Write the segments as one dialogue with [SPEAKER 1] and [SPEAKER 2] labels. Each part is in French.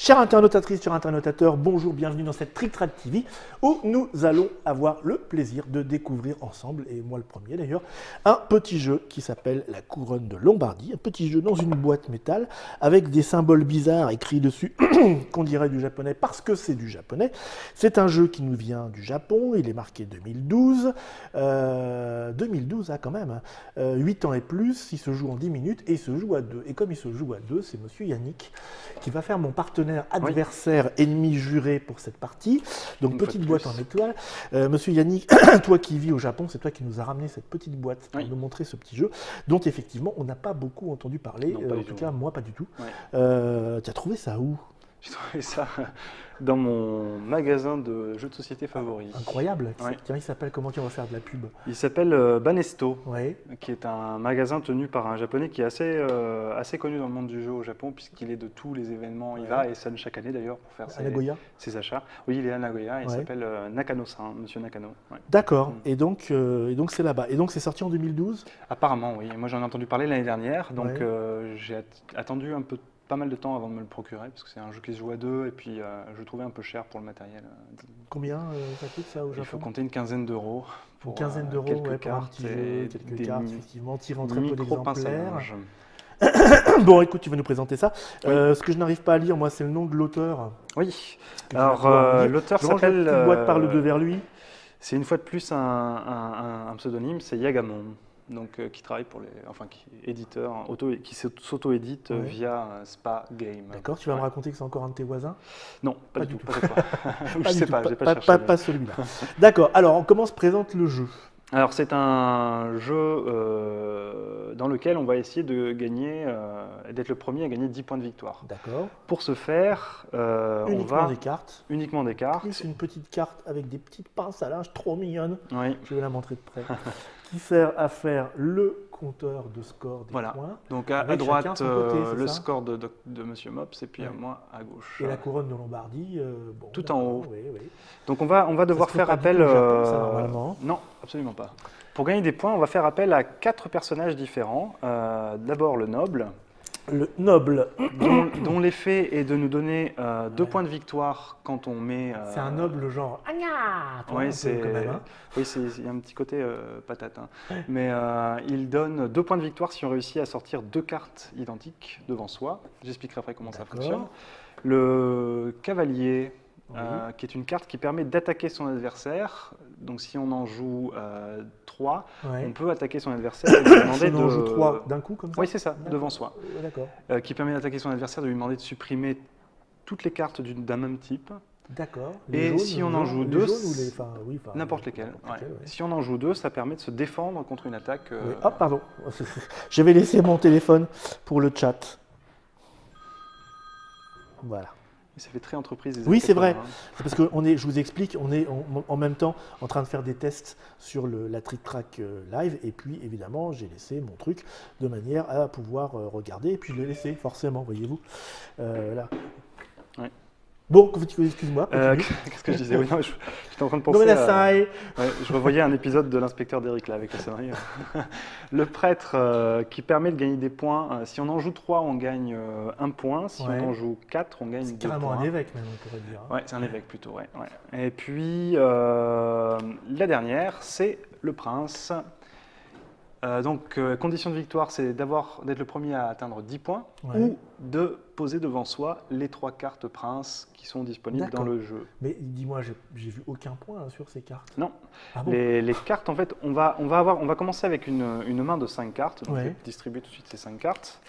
[SPEAKER 1] Chères internautatrices, chers internautateurs, bonjour, bienvenue dans cette Trick Track TV où nous allons avoir le plaisir de découvrir ensemble, et moi le premier d'ailleurs, un petit jeu qui s'appelle la Couronne de Lombardie, un petit jeu dans une boîte métal avec des symboles bizarres écrits dessus qu'on dirait du japonais parce que c'est du japonais. C'est un jeu qui nous vient du Japon, il est marqué 2012, 2012 quand même, 8 ans et plus, il se joue en 10 minutes et il se joue à deux. Et comme il se joue à deux, c'est monsieur Yannick qui va faire mon partenaire adversaire, ennemi juré pour cette partie. Donc une petite boîte en étoile. Monsieur Yannick, toi qui vis au Japon, c'est toi qui nous a ramené cette petite boîte pour nous montrer ce petit jeu, dont effectivement on n'a pas beaucoup entendu parler, en tout cas moi pas du tout. Tu as trouvé ça où?
[SPEAKER 2] J'ai trouvé ça dans mon magasin de jeux de société favori.
[SPEAKER 1] Incroyable. Tiens, il s'appelle comment? On va faire de la pub.
[SPEAKER 2] Il s'appelle Banesto, qui est un magasin tenu par un japonais qui est assez connu dans le monde du jeu au Japon, puisqu'il est de tous les événements. Il va et sonne chaque année d'ailleurs pour faire ses achats. Oui, il est à Nagoya, il s'appelle Nakano-san, monsieur Nakano.
[SPEAKER 1] D'accord, et donc c'est là-bas. Et donc c'est sorti en 2012?
[SPEAKER 2] Apparemment, oui. Moi j'en ai entendu parler l'année dernière, donc j'ai attendu pas mal de temps avant de me le procurer, parce que c'est un jeu qui se joue à deux, et puis je le trouvais un peu cher pour le matériel.
[SPEAKER 1] Combien ça coûte ça au Japon?
[SPEAKER 2] Il faut compter une quinzaine d'euros.
[SPEAKER 1] Une quinzaine d'euros pour un petit jeu, quelques cartes, effectivement, tirant très peu d'exemplaires. Bon, écoute, tu vas nous présenter ça. Ce que je n'arrive pas à lire, moi, c'est le nom de l'auteur.
[SPEAKER 2] Oui, alors l'auteur s'appelle...
[SPEAKER 1] La petite boîte parle de vers lui.
[SPEAKER 2] C'est une fois de plus un pseudonyme, c'est Yagamon. Donc, qui travaille pour qui est éditeur, qui s'auto-édite via Spa Game.
[SPEAKER 1] D'accord, tu vas me raconter que c'est encore un de tes voisins?
[SPEAKER 2] Non, pas du tout. Pas cette fois. Je sais pas, j'ai pas cherché.
[SPEAKER 1] Pas celui-là. D'accord, alors comment se présente le jeu?
[SPEAKER 2] Alors, c'est un jeu dans lequel on va essayer de gagner, d'être le premier à gagner 10 points de victoire.
[SPEAKER 1] D'accord.
[SPEAKER 2] Pour ce faire, on va...
[SPEAKER 1] Uniquement des cartes.
[SPEAKER 2] Plus
[SPEAKER 1] une petite carte avec des petites pinces à linge trop mignonnes.
[SPEAKER 2] Oui.
[SPEAKER 1] Je vais la montrer de près. Qui sert à faire le compteur de score des points.
[SPEAKER 2] Donc à droite, le score de Monsieur Mops, et puis à moi à gauche.
[SPEAKER 1] Et la couronne de Lombardie,
[SPEAKER 2] tout en haut.
[SPEAKER 1] Oui.
[SPEAKER 2] Donc on va devoir faire appel...
[SPEAKER 1] ça, normalement.
[SPEAKER 2] Non, absolument pas. Pour gagner des points, on va faire appel à 4 personnages différents. D'abord le noble.
[SPEAKER 1] Le noble.
[SPEAKER 2] Dont l'effet est de nous donner 2 points de victoire quand on met...
[SPEAKER 1] C'est un noble genre...
[SPEAKER 2] Oui, il y a un petit côté patate. Mais il donne 2 points de victoire si on réussit à sortir 2 cartes identiques devant soi. J'expliquerai après comment ça fonctionne. Le cavalier, qui est une carte qui permet d'attaquer son adversaire. Donc si on en joue 3, on peut attaquer son adversaire et lui demander
[SPEAKER 1] on en joue 3 d'un coup comme ça?
[SPEAKER 2] Oui, c'est ça, devant soi.
[SPEAKER 1] D'accord.
[SPEAKER 2] Qui permet d'attaquer son adversaire, de lui demander de supprimer toutes les cartes d'un même type.
[SPEAKER 1] D'accord.
[SPEAKER 2] Et si on en joue 2,
[SPEAKER 1] n'importe
[SPEAKER 2] lesquelles. Si on en joue 2, ça permet de se défendre contre une attaque.
[SPEAKER 1] Ah, pardon. Je vais laisser mon téléphone pour le chat. Voilà.
[SPEAKER 2] Ça fait très entreprise.
[SPEAKER 1] Oui, c'est vrai. C'est parce que je vous explique, on est en même temps en train de faire des tests sur la Trick Track live. Et puis, évidemment, j'ai laissé mon truc de manière à pouvoir regarder. Et puis, je l'ai laissé, forcément, voyez-vous. Là.
[SPEAKER 2] Oui.
[SPEAKER 1] Bon, excuse-moi.
[SPEAKER 2] Qu'est-ce que je disais? Oui, j'étais en train de penser je revoyais un épisode de l'inspecteur d'Eric là avec le scénario. Le prêtre qui permet de gagner des points. Si on en joue 3, on gagne 1 point. Si on en joue 4, on gagne 2 points. C'est
[SPEAKER 1] carrément un évêque même, on pourrait dire.
[SPEAKER 2] Oui, c'est un évêque plutôt. Et puis, la dernière, c'est le prince. Donc, condition de victoire, c'est d'être le premier à atteindre 10 points ou de poser devant soi les 3 cartes prince qui sont disponibles dans le jeu.
[SPEAKER 1] Mais dis-moi, j'ai vu aucun point sur ces cartes.
[SPEAKER 2] Non.
[SPEAKER 1] Ah bon?
[SPEAKER 2] Les cartes, en fait, on va commencer avec une main de 5 cartes. Donc, je vais distribuer tout de suite ces 5 cartes.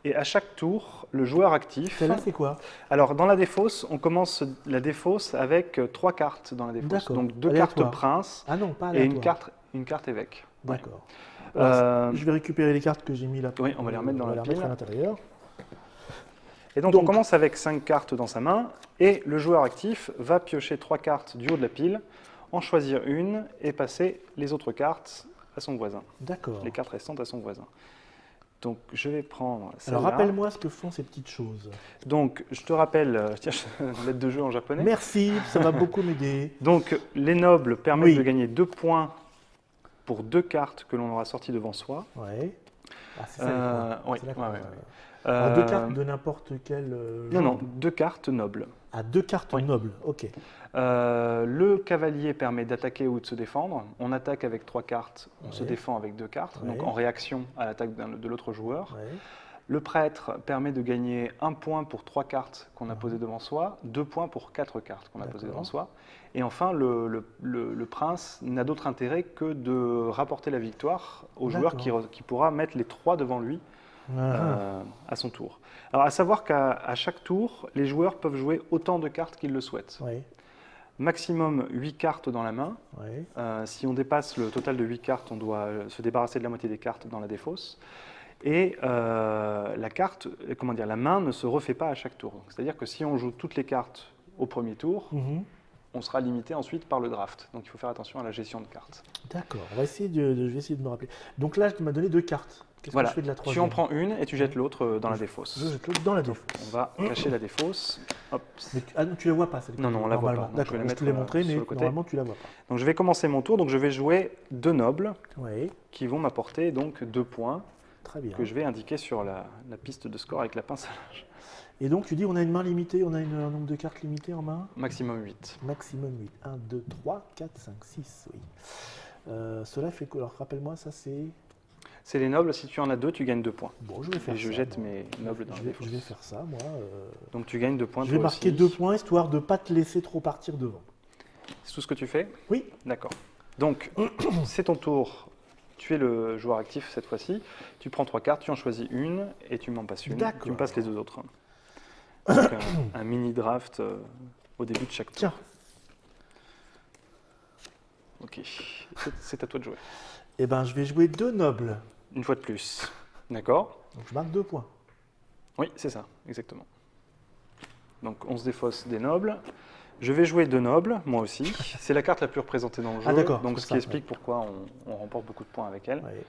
[SPEAKER 2] Et à chaque tour, le joueur actif...
[SPEAKER 1] Celle-là, c'est quoi?
[SPEAKER 2] Alors, dans la défausse, on commence la défausse avec 3 cartes dans la défausse. Donc, 2 cartes prince et une carte évêque.
[SPEAKER 1] D'accord. Je vais récupérer les cartes que j'ai mis là.
[SPEAKER 2] Oui, on va les remettre dans la pile.
[SPEAKER 1] À l'intérieur.
[SPEAKER 2] Et donc, on commence avec 5 cartes dans sa main. Et le joueur actif va piocher 3 cartes du haut de la pile, en choisir une et passer les autres cartes à son voisin.
[SPEAKER 1] D'accord.
[SPEAKER 2] Les cartes restantes à son voisin. Donc, je vais prendre celle-là.
[SPEAKER 1] Alors, rappelle-moi ce que font ces petites choses.
[SPEAKER 2] Donc, je te rappelle, tiens, une lettre de jeu en japonais.
[SPEAKER 1] Merci, ça va beaucoup m'aider.
[SPEAKER 2] Donc, les nobles permettent de gagner 2 points pour 2 cartes que l'on aura sorties devant soi.
[SPEAKER 1] Ah, c'est ça, les points.
[SPEAKER 2] Oui,
[SPEAKER 1] C'est d'accord.
[SPEAKER 2] ouais.
[SPEAKER 1] Alors, deux cartes de n'importe quel
[SPEAKER 2] Non,
[SPEAKER 1] genre.
[SPEAKER 2] non, 2 cartes nobles.
[SPEAKER 1] Ah, deux cartes
[SPEAKER 2] Oui.
[SPEAKER 1] nobles, ok.
[SPEAKER 2] Le cavalier permet d'attaquer ou de se défendre. On attaque avec 3 cartes, on se
[SPEAKER 1] Ouais.
[SPEAKER 2] défend avec 2 cartes, donc
[SPEAKER 1] Ouais.
[SPEAKER 2] en réaction à l'attaque de l'autre joueur.
[SPEAKER 1] Ouais.
[SPEAKER 2] Le prêtre permet de gagner 1 point pour 3 cartes qu'on a posées devant soi, 2 points pour 4 cartes qu'on a posées devant soi. Et enfin, le prince n'a d'autre intérêt que de rapporter la victoire au joueur qui pourra mettre les 3 devant lui à son tour. Alors, à savoir qu'à chaque tour, les joueurs peuvent jouer autant de cartes qu'ils le souhaitent.
[SPEAKER 1] Ouais.
[SPEAKER 2] Maximum 8 cartes dans la main.
[SPEAKER 1] Ouais.
[SPEAKER 2] Si on dépasse le total de 8 cartes, on doit se débarrasser de la moitié des cartes dans la défausse. Et la main ne se refait pas à chaque tour. C'est-à-dire que si on joue toutes les cartes au premier tour, on sera limité ensuite par le draft. Donc il faut faire attention à la gestion de cartes.
[SPEAKER 1] D'accord, je vais essayer de me rappeler. Donc là, tu m'as donné 2 cartes. Qu'est-ce que je fais de la
[SPEAKER 2] Tu
[SPEAKER 1] troisième?
[SPEAKER 2] en prends une et tu jettes l'autre dans la défausse.
[SPEAKER 1] Je jette l'autre dans la défausse.
[SPEAKER 2] On va cacher la défausse. Hop.
[SPEAKER 1] Mais non, tu la vois pas, celle-ci.
[SPEAKER 2] Non, on la voit pas.
[SPEAKER 1] D'accord, je te l'ai montré, mais normalement, tu la vois pas.
[SPEAKER 2] Donc je vais commencer mon tour. Donc je vais jouer 2 nobles
[SPEAKER 1] Oui,
[SPEAKER 2] qui vont m'apporter donc 2 points
[SPEAKER 1] très bien.
[SPEAKER 2] que je vais indiquer sur la piste de score avec la pince à linge.
[SPEAKER 1] Et donc, tu dis, on a une main limitée, on a un nombre de cartes limité en main?
[SPEAKER 2] Maximum 8.
[SPEAKER 1] Maximum 8. 1, 2, 3, 4, 5, 6, oui. Cela fait que, alors rappelle-moi, ça c'est...
[SPEAKER 2] C'est les nobles, si tu en as 2, tu gagnes 2 points.
[SPEAKER 1] Bon, je vais faire
[SPEAKER 2] et je
[SPEAKER 1] ça,
[SPEAKER 2] jette
[SPEAKER 1] moi.
[SPEAKER 2] mes nobles dans la défausse.
[SPEAKER 1] Je vais faire ça, moi.
[SPEAKER 2] Donc tu gagnes 2 points.
[SPEAKER 1] Je vais
[SPEAKER 2] toi
[SPEAKER 1] marquer
[SPEAKER 2] aussi.
[SPEAKER 1] 2 points, histoire de ne pas te laisser trop partir devant.
[SPEAKER 2] C'est tout ce que tu fais?
[SPEAKER 1] Oui.
[SPEAKER 2] D'accord. Donc, c'est ton tour. Tu es le joueur actif cette fois-ci. Tu prends 3 cartes, tu en choisis une et tu m'en passes une.
[SPEAKER 1] D'accord.
[SPEAKER 2] Tu me passes les 2 autres. Donc, un mini draft au début de chaque tour.
[SPEAKER 1] Tiens.
[SPEAKER 2] Ok. C'est à toi de jouer.
[SPEAKER 1] Eh ben, je vais jouer 2 nobles.
[SPEAKER 2] Une fois de plus. D'accord?
[SPEAKER 1] Donc, je marque 2 points.
[SPEAKER 2] Oui, c'est ça, exactement. Donc, on se défausse des nobles. Je vais jouer 2 nobles, moi aussi. C'est la carte la plus représentée dans le jeu.
[SPEAKER 1] Ah, d'accord.
[SPEAKER 2] Donc, ce qui explique pourquoi on remporte beaucoup de points avec elle.
[SPEAKER 1] Ouais.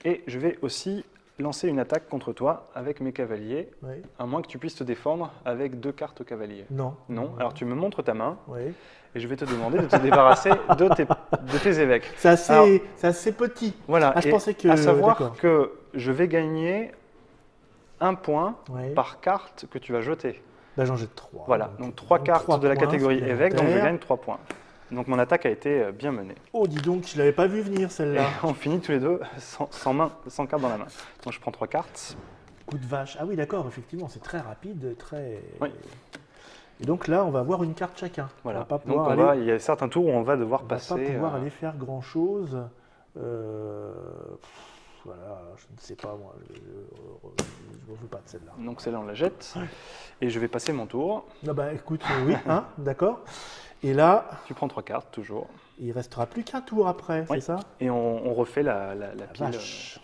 [SPEAKER 2] Et je vais aussi lancer une attaque contre toi avec mes cavaliers,
[SPEAKER 1] Ouais.
[SPEAKER 2] à moins que tu puisses te défendre avec 2 cartes cavaliers.
[SPEAKER 1] Non.
[SPEAKER 2] Non. Alors, tu me montres ta main
[SPEAKER 1] Oui.
[SPEAKER 2] et je vais te demander de te débarrasser de tes évêques.
[SPEAKER 1] C'est assez petit.
[SPEAKER 2] Voilà.
[SPEAKER 1] Ah, je
[SPEAKER 2] Et
[SPEAKER 1] pensais que...
[SPEAKER 2] à savoir
[SPEAKER 1] d'accord.
[SPEAKER 2] que je vais gagner 1 point
[SPEAKER 1] Ouais.
[SPEAKER 2] par carte que tu vas jeter.
[SPEAKER 1] Ben, j'en jette 3.
[SPEAKER 2] Voilà, donc 3 cartes
[SPEAKER 1] 3
[SPEAKER 2] de la
[SPEAKER 1] points
[SPEAKER 2] catégorie évêque, donc je
[SPEAKER 1] supplémentaires.
[SPEAKER 2] gagne 3 points. Donc mon attaque a été bien menée.
[SPEAKER 1] Oh, dis donc, je l'avais pas vu venir
[SPEAKER 2] Et
[SPEAKER 1] celle-là.
[SPEAKER 2] on finit tous les deux sans cartes dans la main. Donc je prends 3 cartes.
[SPEAKER 1] Coup de vache. Ah oui, d'accord, effectivement, c'est très rapide, très...
[SPEAKER 2] Oui.
[SPEAKER 1] Et donc là, on va avoir une carte chacun.
[SPEAKER 2] Voilà.
[SPEAKER 1] On va pas
[SPEAKER 2] Donc
[SPEAKER 1] pouvoir
[SPEAKER 2] il y a certains tours où on va devoir
[SPEAKER 1] on va
[SPEAKER 2] passer.
[SPEAKER 1] pas pouvoir aller faire grand-chose. Voilà, je ne sais pas, moi. Je ne veux pas de celle-là.
[SPEAKER 2] Donc celle-là, on la jette. Et je vais passer mon tour.
[SPEAKER 1] Ah bah écoute, oui, hein, d'accord. Et là,
[SPEAKER 2] Tu prends 3 cartes, toujours.
[SPEAKER 1] il restera plus qu'un tour après,
[SPEAKER 2] Oui.
[SPEAKER 1] c'est ça?
[SPEAKER 2] Et on refait la pile.
[SPEAKER 1] Vache.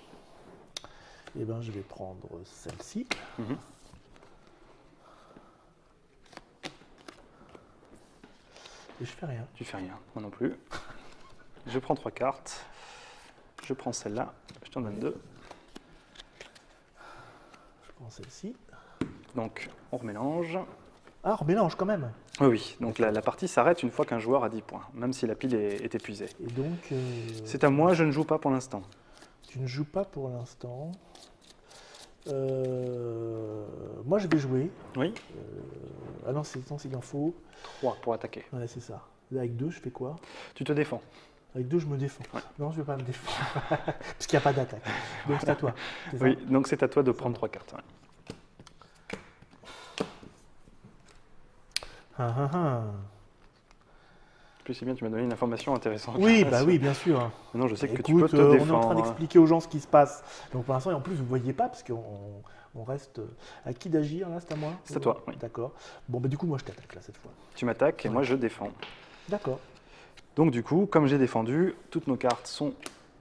[SPEAKER 1] Eh ben, je vais prendre celle-ci.
[SPEAKER 2] Mhm.
[SPEAKER 1] Et je fais rien.
[SPEAKER 2] Tu fais rien, moi non plus. Je prends 3 cartes. Je prends celle-là. Je t'en donne 2.
[SPEAKER 1] Je prends celle-ci.
[SPEAKER 2] Donc on remélange.
[SPEAKER 1] Ah, on mélange quand même.
[SPEAKER 2] Oui, oui. Donc la partie s'arrête une fois qu'un joueur a 10 points, même si la pile est épuisée.
[SPEAKER 1] Et donc...
[SPEAKER 2] C'est à moi, je ne joue pas pour l'instant.
[SPEAKER 1] Tu ne joues pas pour l'instant. Moi, je vais jouer.
[SPEAKER 2] Oui.
[SPEAKER 1] Ah non, il en faut.
[SPEAKER 2] 3 pour attaquer.
[SPEAKER 1] Ouais, c'est ça. Là, avec 2, je fais quoi?
[SPEAKER 2] Tu te défends.
[SPEAKER 1] Avec 2, je me défends.
[SPEAKER 2] Ouais.
[SPEAKER 1] Non, je ne vais pas me défendre. Parce qu'il n'y a pas d'attaque. Donc, c'est à toi. C'est ça.
[SPEAKER 2] Oui, donc c'est à toi de prendre 3 cartes. Ouais.
[SPEAKER 1] Ah, ah, ah.
[SPEAKER 2] En plus, c'est bien, tu m'as donné une information intéressante.
[SPEAKER 1] Oui, bah oui, bien sûr.
[SPEAKER 2] Maintenant, je sais que tu
[SPEAKER 1] Écoute,
[SPEAKER 2] peux te
[SPEAKER 1] on est en
[SPEAKER 2] défendre.
[SPEAKER 1] train d'expliquer aux gens ce qui se passe. Donc pour l'instant, et en plus, vous ne voyez pas, parce qu'on reste... À qui d'agir, là? C'est à moi?
[SPEAKER 2] C'est à toi, oui.
[SPEAKER 1] D'accord. Bon, bah du coup, moi, je t'attaque, là, cette fois.
[SPEAKER 2] Tu m'attaques et
[SPEAKER 1] Ouais.
[SPEAKER 2] moi, je défends.
[SPEAKER 1] D'accord.
[SPEAKER 2] Donc du coup, comme j'ai défendu, toutes nos cartes sont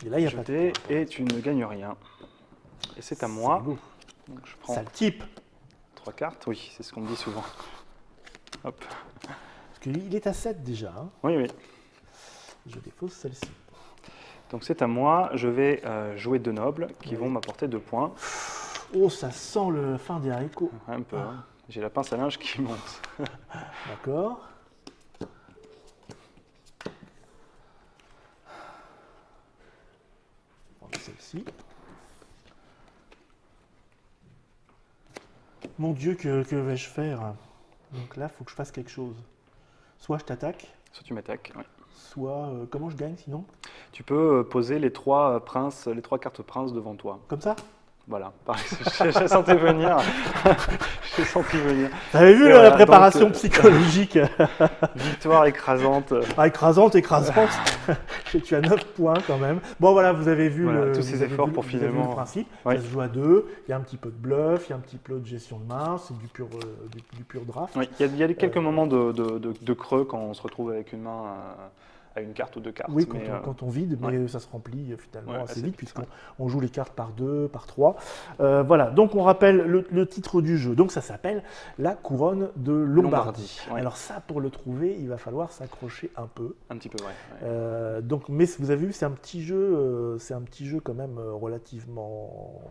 [SPEAKER 1] Et là, il n'y a pas de
[SPEAKER 2] jetées
[SPEAKER 1] point.
[SPEAKER 2] et tu ne gagnes rien. Et c'est à moi.
[SPEAKER 1] beau.
[SPEAKER 2] Donc je prends
[SPEAKER 1] Sale type.
[SPEAKER 2] 3 cartes. Oui, c'est ce qu'on me dit souvent. Hop.
[SPEAKER 1] Parce qu'il est à 7 déjà. Hein.
[SPEAKER 2] Oui, oui.
[SPEAKER 1] Je défausse celle-ci.
[SPEAKER 2] Donc c'est à moi. Je vais jouer 2 nobles qui
[SPEAKER 1] Oui.
[SPEAKER 2] vont m'apporter 2 points.
[SPEAKER 1] Oh, ça sent le fin des haricots.
[SPEAKER 2] Un peu. Hein. J'ai la pince à linge qui monte.
[SPEAKER 1] D'accord. Prendre celle-ci. Mon Dieu, que vais-je faire? Donc là, il faut que je fasse quelque chose. Soit je t'attaque,
[SPEAKER 2] Soit tu m'attaques. Oui.
[SPEAKER 1] soit... comment je gagne sinon?
[SPEAKER 2] Tu peux poser les trois cartes princes devant toi.
[SPEAKER 1] Comme ça?
[SPEAKER 2] Voilà, pareil, j'ai senti venir. J'ai senti venir.
[SPEAKER 1] Vous avez vu la préparation psychologique?
[SPEAKER 2] Victoire écrasante.
[SPEAKER 1] Ah, écrasante. Tu as 9 points quand même. Bon voilà, vous avez vu,
[SPEAKER 2] tous ces efforts pour finalement...
[SPEAKER 1] le principe.
[SPEAKER 2] Oui.
[SPEAKER 1] Ça se joue à 2, il y a un petit peu de bluff, il y a un petit peu de gestion de main, c'est du pur draft.
[SPEAKER 2] Oui, il y a quelques moments de creux quand on se retrouve avec une main à une carte ou deux cartes.
[SPEAKER 1] Oui, quand on vide, mais ça se remplit finalement assez vite puisqu'on joue les cartes par 2, par 3. Voilà, donc on rappelle le titre du jeu. Donc ça s'appelle La Couronne de Lombardie.
[SPEAKER 2] Ouais.
[SPEAKER 1] Alors ça, pour le trouver, il va falloir s'accrocher un peu.
[SPEAKER 2] Un petit peu, ouais.
[SPEAKER 1] Donc, mais vous avez vu, c'est un petit jeu quand même relativement...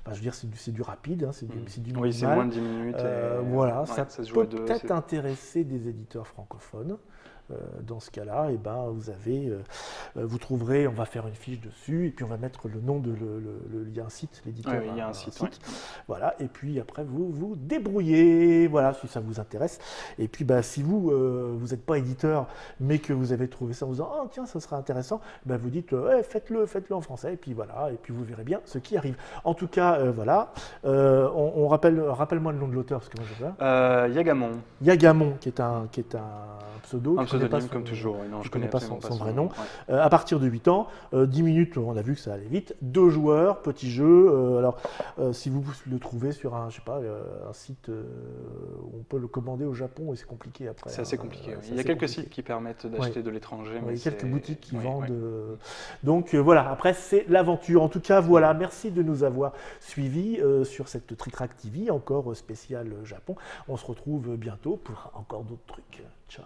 [SPEAKER 1] Enfin, je veux dire, c'est du rapide, hein, c'est du minimal.
[SPEAKER 2] Oui, c'est moins de 10 minutes.
[SPEAKER 1] Voilà,
[SPEAKER 2] ouais,
[SPEAKER 1] ça
[SPEAKER 2] se
[SPEAKER 1] peut peut-être intéresser des éditeurs francophones. Dans ce cas-là, vous trouverez, on va faire une fiche dessus, et puis on va mettre le nom il y a un site, l'éditeur.
[SPEAKER 2] Oui, il y a un site. Ouais.
[SPEAKER 1] Voilà, et puis après vous vous débrouillez, voilà, si ça vous intéresse. Et puis si vous n'êtes pas éditeur, mais que vous avez trouvé ça en vous disant oh tiens, ça serait intéressant, vous dites faites-le en français, et puis voilà, et puis vous verrez bien ce qui arrive. En tout cas, voilà. Rappelle-moi le nom de l'auteur parce que moi je sais pas.
[SPEAKER 2] Yagamon.
[SPEAKER 1] Yagamon, qui est un pseudo.
[SPEAKER 2] Un pseudonyme comme toujours. Non,
[SPEAKER 1] je connais pas son vrai nom. Ouais. À partir de 8 ans, 10 minutes, on a vu que ça allait vite. 2 joueurs, petit jeu. Alors, si vous le trouvez sur un site où on peut le commander au Japon, et c'est compliqué après.
[SPEAKER 2] C'est assez compliqué. Il y a quelques sites qui permettent d'acheter de l'étranger.
[SPEAKER 1] Il y a quelques boutiques qui vendent. Donc voilà, après c'est l'aventure. En tout cas, voilà, merci de nous avoir suivis sur cette Trick Track TV, encore spéciale Japon. On se retrouve bientôt pour encore d'autres trucs. Ciao.